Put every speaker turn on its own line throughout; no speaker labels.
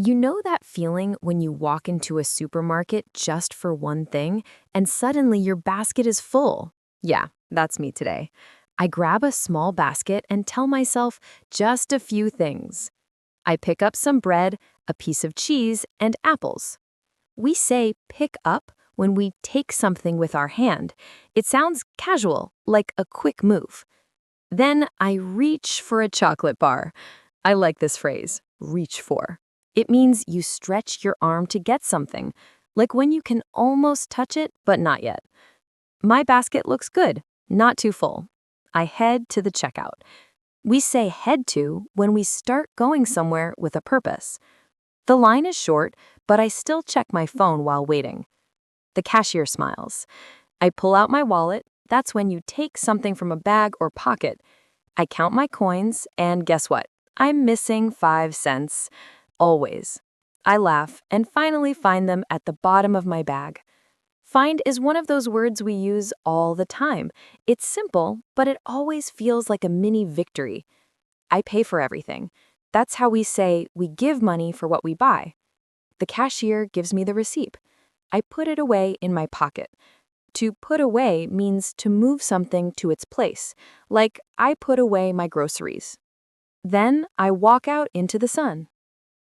You know that feeling when you walk into a supermarket just for one thing and suddenly your basket is full? Yeah, that's me today. I grab a small basket and tell myself just a few things. I pick up some bread, a piece of cheese, and apples. We say pick up when we take something with our hand. It sounds casual, like a quick move. Then I reach for a chocolate bar. I like this phrase, reach for. It means you stretch your arm to get something, like when you can almost touch it, but not yet. My basket looks good, not too full. I head to the checkout. We say head to when we start going somewhere with a purpose. The line is short, but I still check my phone while waiting. The cashier smiles. I pull out my wallet. That's when you take something from a bag or pocket. I count my coins, and guess what? I'm missing 5 cents. Always. I laugh and finally find them at the bottom of my bag. Find is one of those words we use all the time. It's simple, but it always feels like a mini victory. I pay for everything. That's how we say we give money for what we buy. The cashier gives me the receipt. I put it away in my pocket. To put away means to move something to its place, like I put away my groceries. Then I walk out into the sun.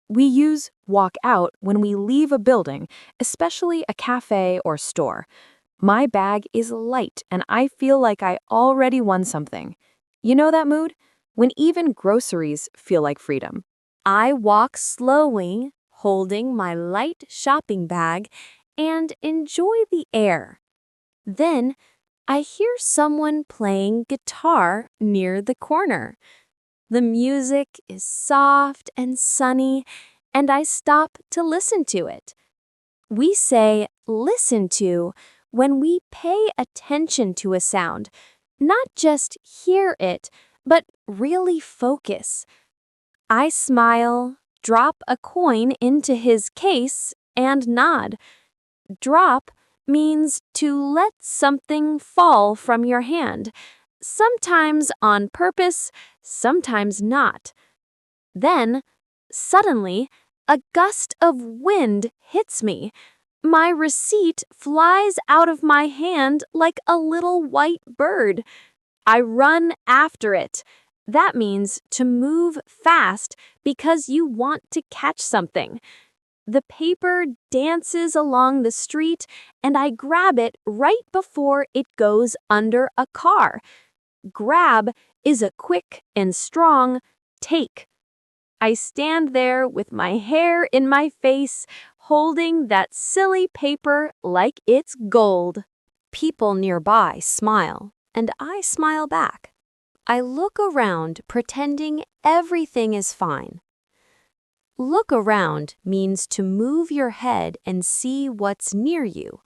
We use walk out when we leave a building, especially a cafe or store. My bag is light and I feel like I already won something. You know that mood? When even groceries feel like freedom.
I walk slowly, holding my light shopping bag, and enjoy the air. Then, I hear someone playing guitar near the corner. The music is soft and sunny, and I stop to listen to it. We say listen to when we pay attention to a sound, not just hear it, but really focus. I smile, drop a coin into his case, and nod. Drop means to let something fall from your hand, sometimes on purpose, sometimes not. Then, suddenly, a gust of wind hits me. My receipt flies out of my hand like a little white bird. I run after it. That means to move fast because you want to catch something. The paper dances along the street, and I grab it right before it goes under a car. Grab is a quick and strong take. I stand there with my hair in my face, holding that silly paper like it's gold. People nearby smile, and I smile back. I look around, pretending everything is fine. Look around means to move your head and see what's near you.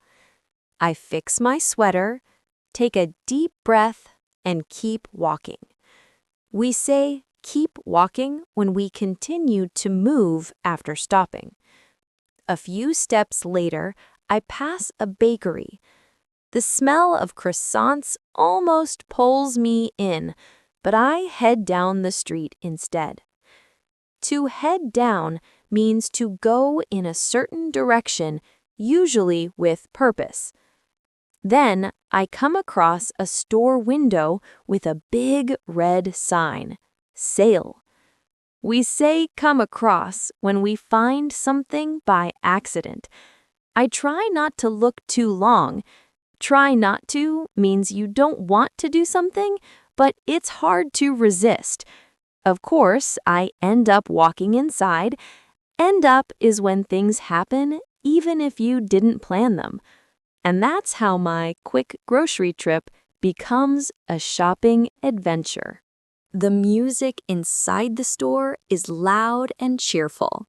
I fix my sweater, take a deep breath, and keep walking. We say keep walking when we continue to move after stopping. A few steps later, I pass a bakery. The smell of croissants almost pulls me in, but I head down the street instead. To head down means to go in a certain direction, usually with purpose. Then I come across a store window with a big red sign, sale. We say come across when we find something by accident. I try not to look too long. Try not to means you don't want to do something, but it's hard to resist. Of course, I end up walking inside. End up is when things happen even if you didn't plan them. And that's how my quick grocery trip becomes a shopping adventure. The music inside the store is loud and cheerful.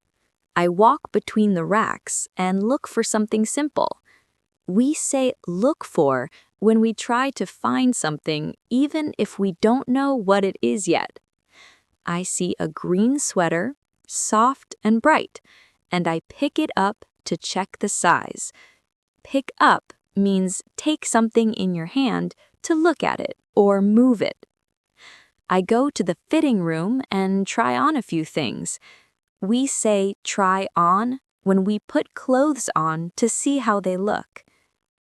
I walk between the racks and look for something simple. We say look for when we try to find something even if we don't know what it is yet. I see a green sweater, soft and bright, and I pick it up to check the size. Pick up means take something in your hand to look at it or move it. I go to the fitting room and try on a few things. We say try on when we put clothes on to see how they look.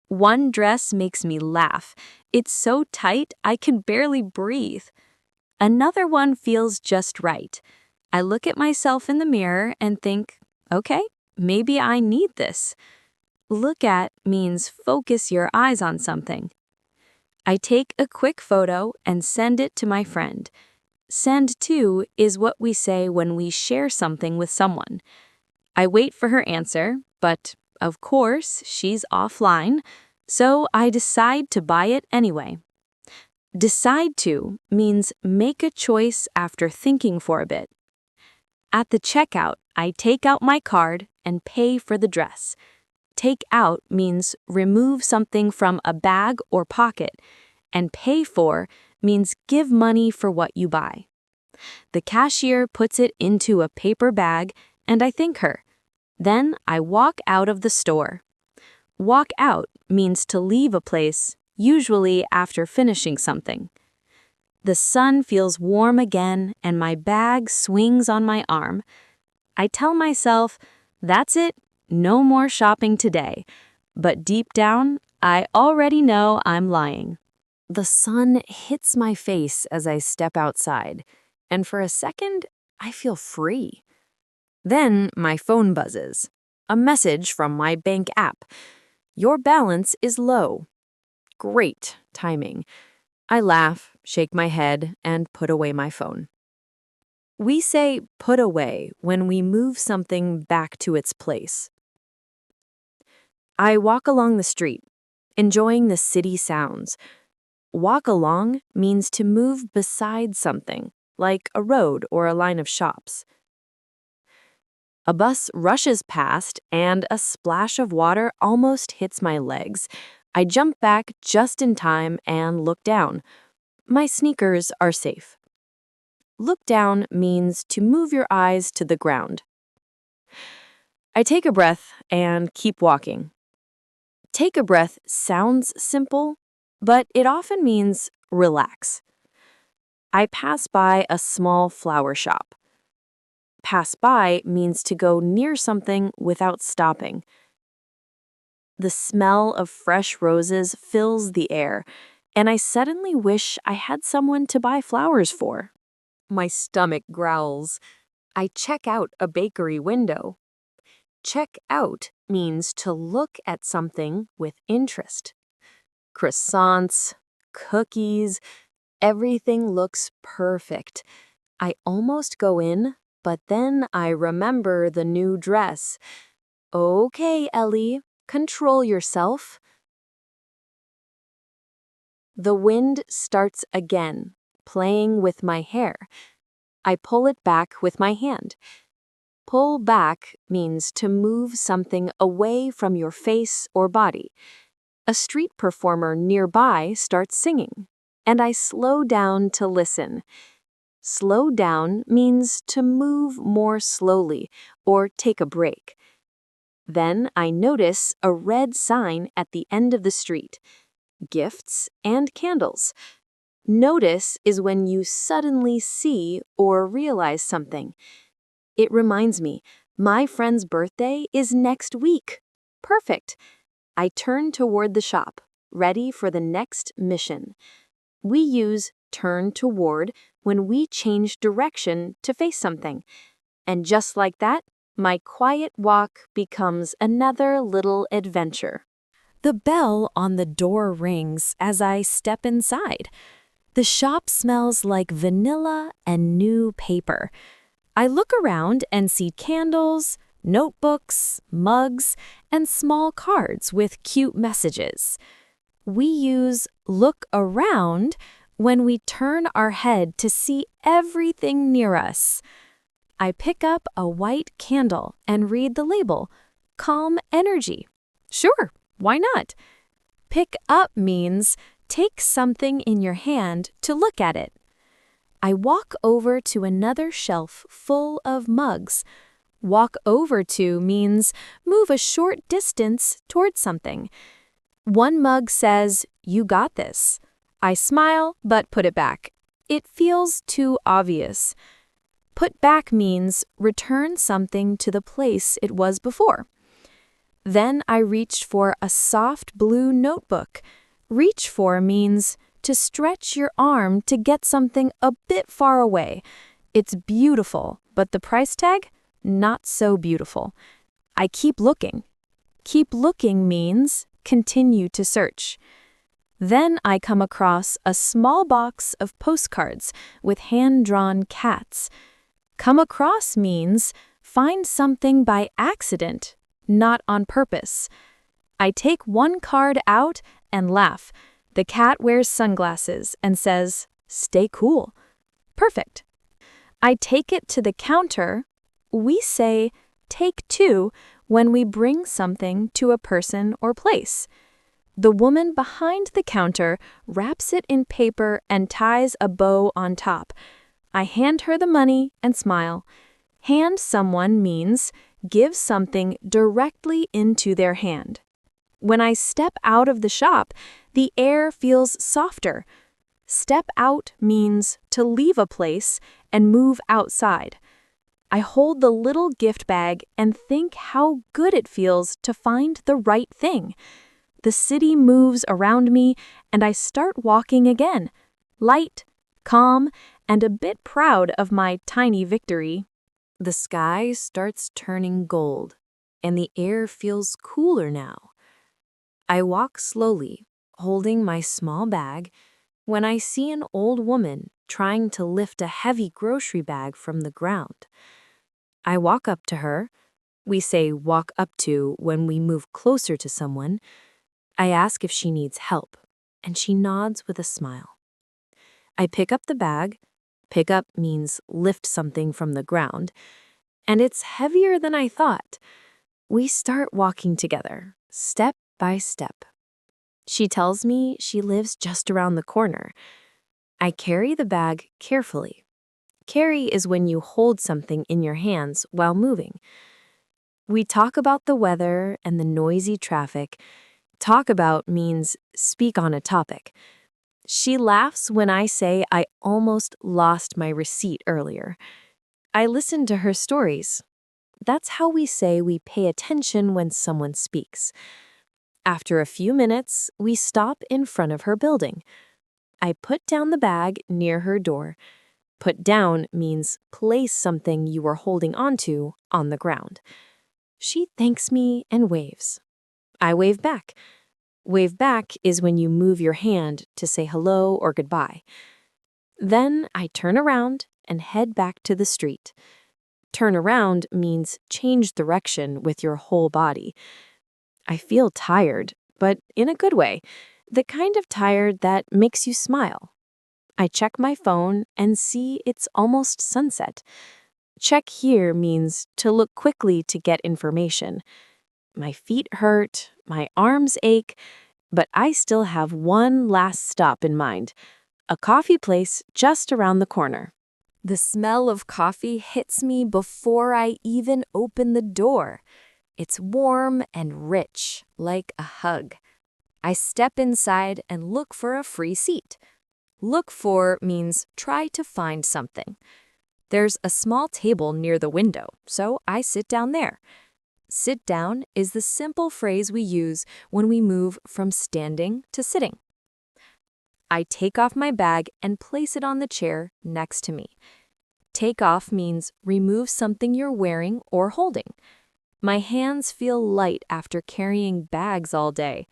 One dress makes me laugh. It's so tight I can barely breathe. Another one feels just right. I look at myself in the mirror and think, okay, maybe I need this. Look at means focus your eyes on something. I take a quick photo and send it to my friend. Send to is what we say when we share something with someone. I wait for her answer, but of course she's offline, so I decide to buy it anyway. Decide to means make a choice after thinking for a bit. At the checkout, I take out my card and pay for the dress. Take out means remove something from a bag or pocket, and pay for means give money for what you buy. The cashier puts it into a paper bag, and I thank her. Then I walk out of the store. Walk out means to leave a place, usually after finishing something. The sun feels warm again, and my bag swings on my arm. I tell myself, that's it, no more shopping today. But deep down, I already know I'm lying.
The sun hits my face as I step outside, and for a second, I feel free. Then my phone buzzes. A message from my bank app. Your balance is low. Great timing. I laugh, shake my head, and put away my phone. We say put away when we move something back to its place. I walk along the street, enjoying the city sounds. Walk along means to move beside something, like a road or a line of shops. A bus rushes past and a splash of water almost hits my legs. I jump back just in time and look down. My sneakers are safe. Look down means to move your eyes to the ground. I take a breath and keep walking. Take a breath sounds simple, but it often means relax. I pass by a small flower shop. Pass by means to go near something without stopping. The smell of fresh roses fills the air, and I suddenly wish I had someone to buy flowers for. My stomach growls. I check out a bakery window. Check out means to look at something with interest. Croissants, cookies, everything looks perfect. I almost go in, but then I remember the new dress. Okay, Ellie, control yourself. The wind starts again, playing with my hair. I pull it back with my hand. Pull back means to move something away from your face or body. A street performer nearby starts singing, and I slow down to listen. Slow down means to move more slowly or take a break. Then I notice a red sign at the end of the street. Gifts and candles. Notice is when you suddenly see or realize something. It reminds me, my friend's birthday is next week. Perfect. I turn toward the shop, ready for the next mission. We use turn toward when we change direction to face something. And just like that, my quiet walk becomes another little adventure. The bell on the door rings as I step inside. The shop smells like vanilla and new paper. I look around and see candles, notebooks, mugs, and small cards with cute messages. We use look around when we turn our head to see everything near us. I pick up a white candle and read the label, Calm Energy. Sure, why not? Pick up means take something in your hand to look at it. I walk over to another shelf full of mugs. Walk over to means move a short distance towards something. One mug says, "You got this." I smile but put it back. It feels too obvious. Put back means return something to the place it was before. Then I reached for a soft blue notebook. Reach for means to stretch your arm to get something a bit far away. It's beautiful, but the price tag? Not so beautiful. I keep looking. Keep looking means continue to search. Then I come across a small box of postcards with hand-drawn cats. Come across means find something by accident, not on purpose. I take one card out and laugh. The cat wears sunglasses and says, "Stay cool." Perfect. I take it to the counter. We say, "Take two," when we bring something to a person or place. The woman behind the counter wraps it in paper and ties a bow on top. I hand her the money and smile. Hand someone means give something directly into their hand. When I step out of the shop, the air feels softer. Step out means to leave a place and move outside. I hold the little gift bag and think how good it feels to find the right thing. The city moves around me and I start walking again, light, calm, and a bit proud of my tiny victory. The sky starts turning gold, and the air feels cooler now. I walk slowly, holding my small bag, when I see an old woman trying to lift a heavy grocery bag from the ground. I walk up to her. We say walk up to when we move closer to someone. I ask if she needs help, and she nods with a smile. I pick up the bag. Pick up means lift something from the ground, and it's heavier than I thought. We start walking together, step by step. She tells me she lives just around the corner. I carry the bag carefully. Carry is when you hold something in your hands while moving. We talk about the weather and the noisy traffic. Talk about means speak on a topic. She laughs when I say I almost lost my receipt earlier. I listen to her stories. That's how we say we pay attention when someone speaks. After a few minutes, we stop in front of her building. I put down the bag near her door. Put down means place something you were holding onto on the ground. She thanks me and waves. I wave back. Wave back is when you move your hand to say hello or goodbye. Then I turn around and head back to the street. Turn around means change direction with your whole body. I feel tired, but in a good way, the kind of tired that makes you smile. I check my phone and see it's almost sunset. Check here means to look quickly to get information. My feet hurt, my arms ache, but I still have one last stop in mind, a coffee place just around the corner. The smell of coffee hits me before I even open the door. It's warm and rich, like a hug. I step inside and look for a free seat. Look for means try to find something. There's a small table near the window, so I sit down there. Sit down is the simple phrase we use when we move from standing to sitting. I take off my bag and place it on the chair next to me. Take off means remove something you're wearing or holding. My hands feel light after carrying bags all day.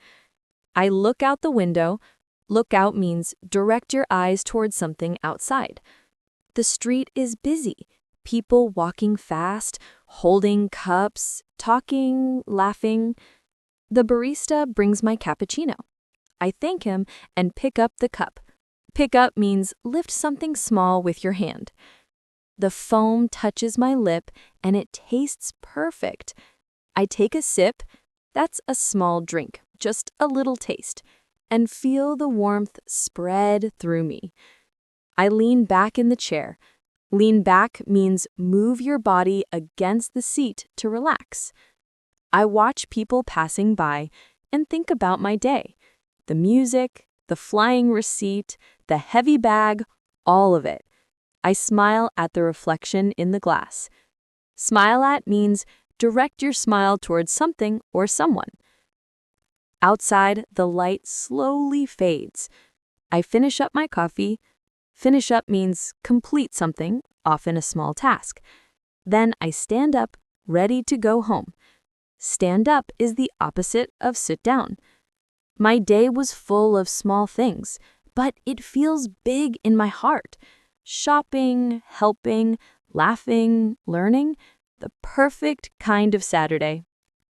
I look out the window. Look out means direct your eyes towards something outside. The street is busy. People walking fast, holding cups, talking, laughing. The barista brings my cappuccino. I thank him and pick up the cup. Pick up means lift something small with your hand. The foam touches my lip and it tastes perfect. I take a sip. That's a small drink, just a little taste, and feel the warmth spread through me. I lean back in the chair. Lean back means move your body against the seat to relax. I watch people passing by and think about my day. The music, the flying receipt, the heavy bag, all of it.
I smile at the reflection in the glass. Smile at means direct your smile towards something or someone. Outside, the light slowly fades. I finish up my coffee. Finish up means complete something, often a small task. Then I stand up, ready to go home. Stand up is the opposite of sit down. My day was full of small things, but it feels big in my heart. Shopping, helping, laughing, learning, the perfect kind of Saturday.